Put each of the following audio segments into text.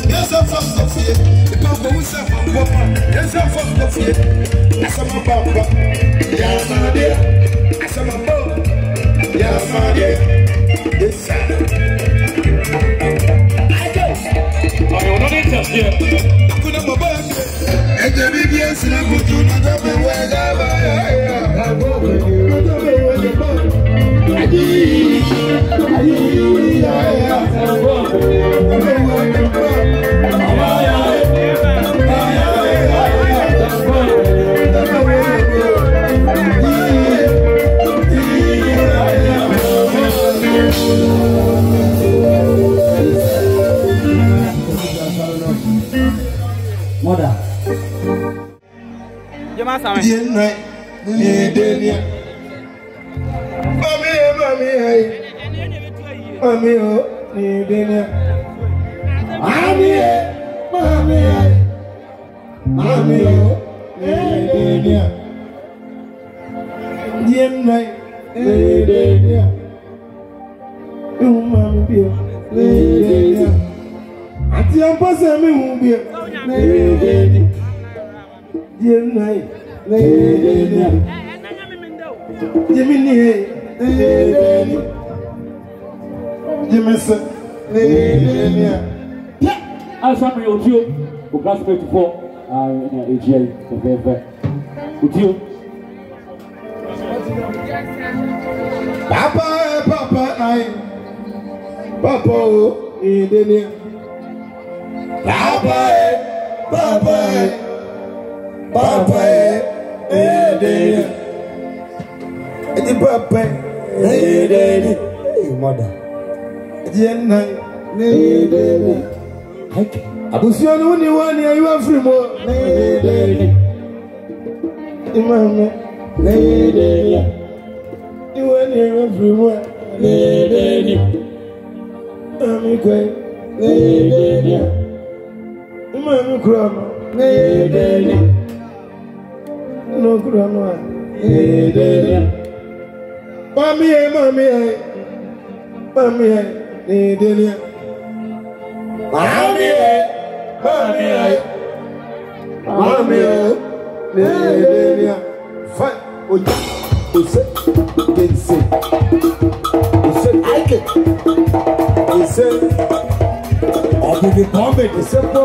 Yes, I'm from the fear. The Papa was up on Papa. Yes, I'm from the fear. I saw my Papa. Yeah, my dear. I saw my Papa. Yeah, my dear. Yes, sir. I go. Oh, you're not interested. Akonnam obaa. And the biggest in a good to not be where I Mother. Mommy, oh, dinner. Mommy, oh, dinner. I saw my audio, who classmate before, in AGA, the very audio. Papa, Papa, Idenia. Papa, Idenia. It's Papa, Idenia. Mother. Abusiano ni wani ya yuwa free mo. Imame. Iwani ya yuwa free mo. Amikwe. Imame kurama. No kurama. Mami. Idenia. Mommy, Idenia. Fine. You say, I can. You say, I'll be the bomb in December.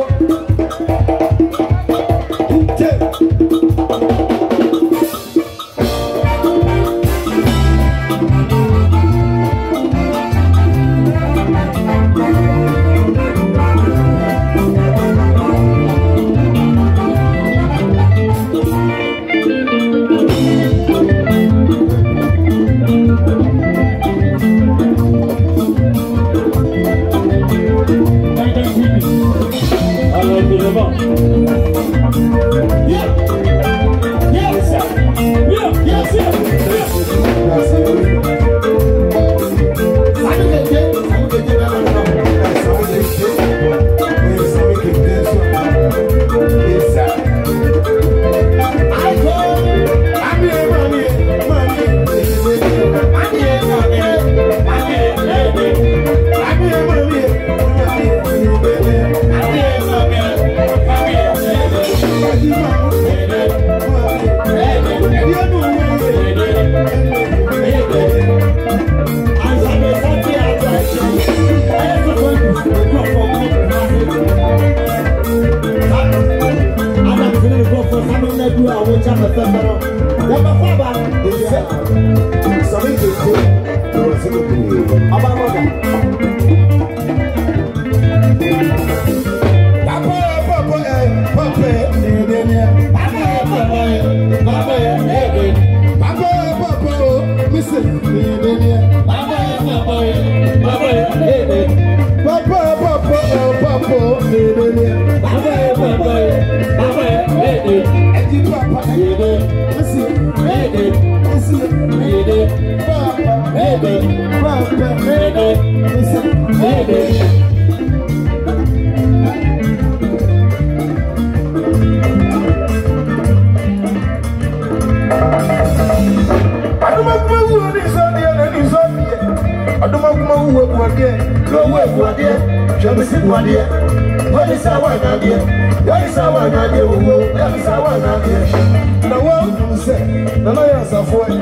What is our one idea? What is our one idea? What is our one idea? The world will say, the lawyers are for it.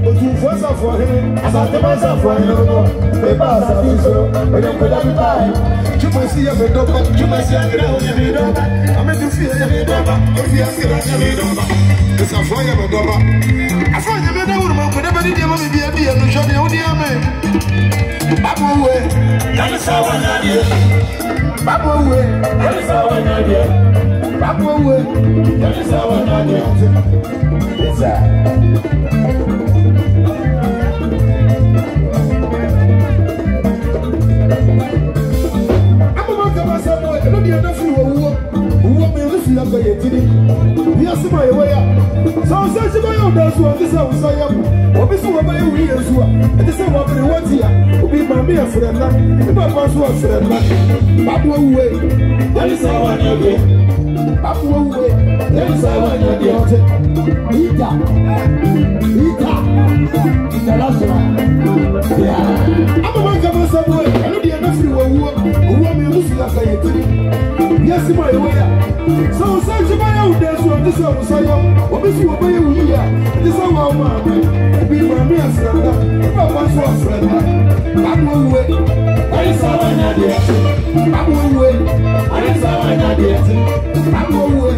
But you force up for him, as I demand for him, the bars are so, but you could have died. You must see a bit of what you must see a bit of it. I mean, you feel a bit of if you feel like a bit of it's a fire of a dollar. I find a bit of woman, but everybody did not be a beer and show the only man. Babu way, that is our one idea. Babu way, that is our one idea. Babu way, that is our one idea. It's yes, my way up. So, such a way out there, so this house I am. What is what my way is what? And this is what I want here. Will be my mere friend. If I pass one friend, Babu way. That is how I know it. Babu way. That is how I know it. Ita. Ita last one. Yeah. I'm a man coming somewhere. I know the enough you who want me to see like I yes, my way up. So, such a way out there, so this house I am. What is what you here? This is how I'm be my mere friend. If I pass one friend, Babu way. That is how I know it. Babu way. That is how I know it. Babu way.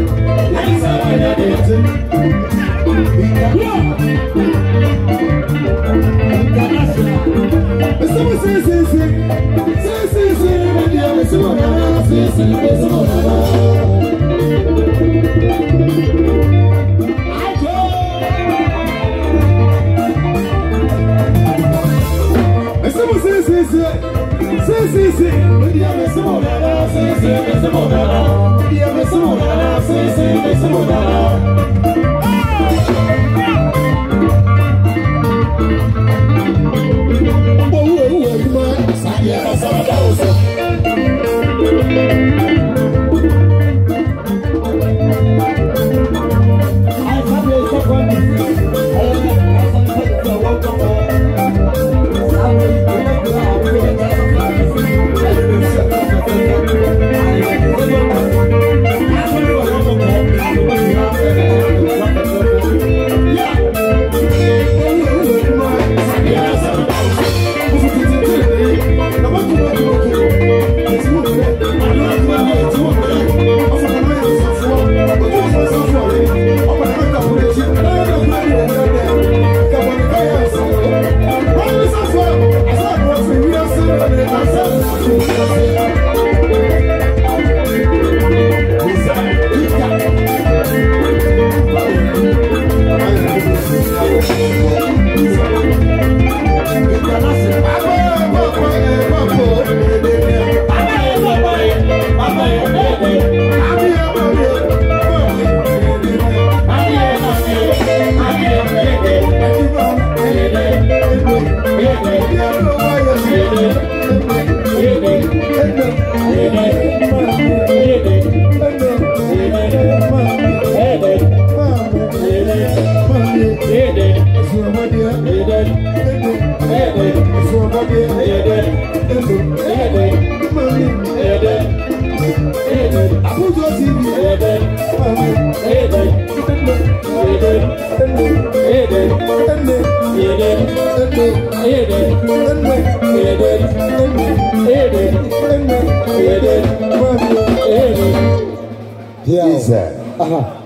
That is how I know it. Yeah.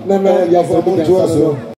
No, you have to